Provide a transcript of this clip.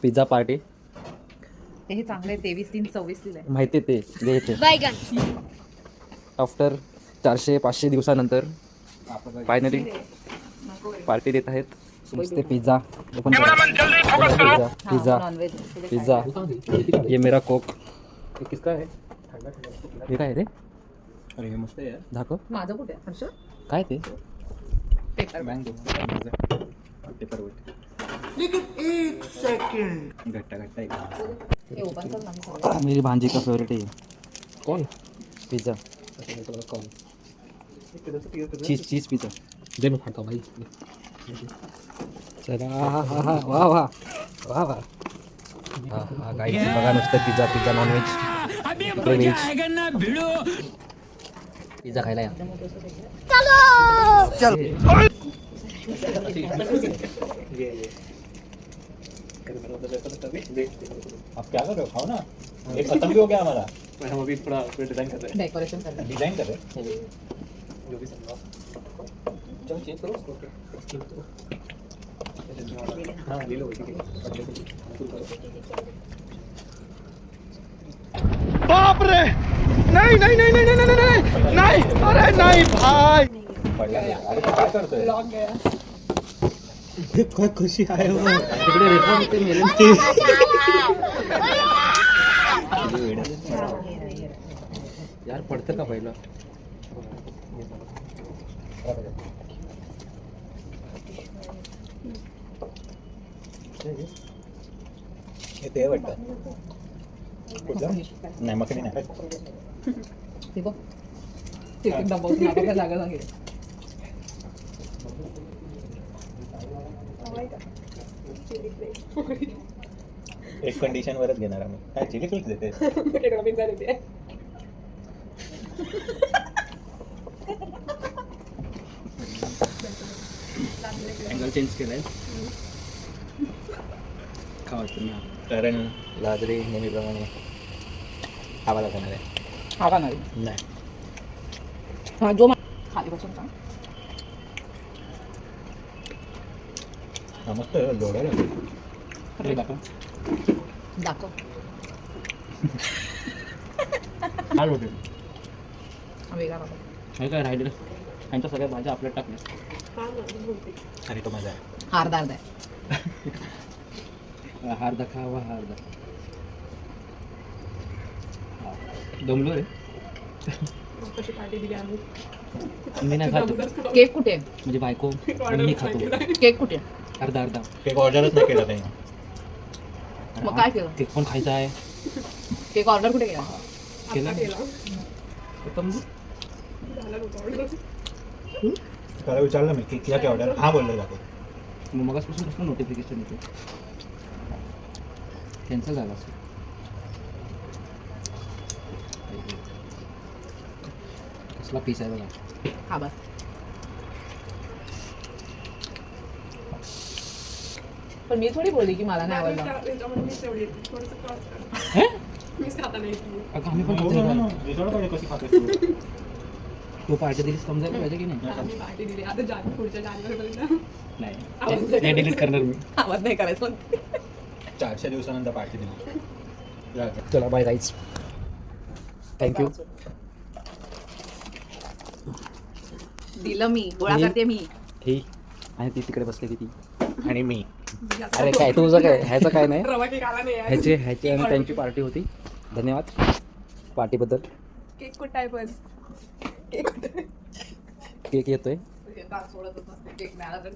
Pizza party. हे चांगले 23-3-26 लिहिलंय. माहिती ते आफ्टर 400-500 दिवसानंतर फायनली पार्टी देत आहेत. नुसते pizza. Pizza pizza non veg pizza. ये मेरा कोक. किसका है? हे काय रे? अरे हे मस्त आहे यार. दाखव. माझं कुठे हर्ष? काय ते? Paper mango. Paper weight. घट्टा घट्टा आहे. हे ओपन कर ना मी सांगते. मेरी भांजी का फेवरेट है. कौन? पिज़्ज़ा. चीज पिज़्ज़ा. दे मैं खाता हूँ भाई. चला वाह वाह वाह वाह. हा गाईज बघा नुसतं पिझ्झा नॉनव्हेज. पिझ्झा खायला या. चल. आप क्या कर रहे हो? खाओ ना. एक खत्म भी हो गया हमारा. हम अभी थोड़ा डिजाइन कर रहे हैं. डेकोरेशन करना. डिजाइन कर रहे हैं. जो भी समझा. चलो चेंज करो उसको. हाँ ले लो. बाप रे. नहीं नहीं नहीं नहीं नहीं नहीं नहीं नहीं. अरे नहीं भाई. अरे काय करतोय? काय खुशी आहे हो. तिकडे रेकॉर्ड होते मेले. यार पडतं का पहिलं? ते वाटतं. कुठलं? नाही मग नाही. ते बघ. ते डबल नाका जागा सांगेल. एक कंडिशन वरच घेणार आम्ही. काय चिली फ्लेक्स देते? अँगल चेंज केलाय. खावायचं ना. कारण लाजरे नेहमीप्रमाणे खावायला जाणार आहे. हा का नाही? नाही. हा जो खाली बसून सांग. हा मस्त लोढायला. दाखव. हाल होते. वेगळा बाबा. हे काय राहिलेलं त्यांच्या सगळ्या भाज्या आपल्यात टाकल्या. अरे तो मजा आहे. हारदार द्या. हार दाखवा हार दा. दमलो रे. मी नाही खातो. केक कुठे आहे? म्हणजे बायको आणि मी खातो. केक कुठे आहे? अर्धा केक ऑर्डरच नाही केला त्यांनी. मग काय केलं? केक पण खायचा आहे. केक ऑर्डर कुठे केला? केला त्याला विचारलं मी की किया ऑर्डर. हा बोललो जातो. मग मगासपासून कसं नोटिफिकेशन येते. कॅन्सल झाला असेल. कसला पीस आहे बघा. हा बस. पण मी थोडी बोलली की मला नाही आवडलं. अगं आम्ही पण खातो. कशी खाते तू पार्टी दिली समजायला पाहिजे की नाही. नाही ते डिलीट करणार मी. आवाज नाही करायचं. 400 दिवसानंतर पार्टी दिली. चला बाय गाईज. थँक्यू. दिलं मी. गोळा करते मी. ही आणि ती तिकडे बसली ती. आणि मी. अरे काय तुझं काय ह्याचं काय नाही. ह्याची आणि त्यांची पार्टी होती. धन्यवाद पार्टीबद्दल. केक कुठं आहे पण? केक येतोय. केक मिळाला तर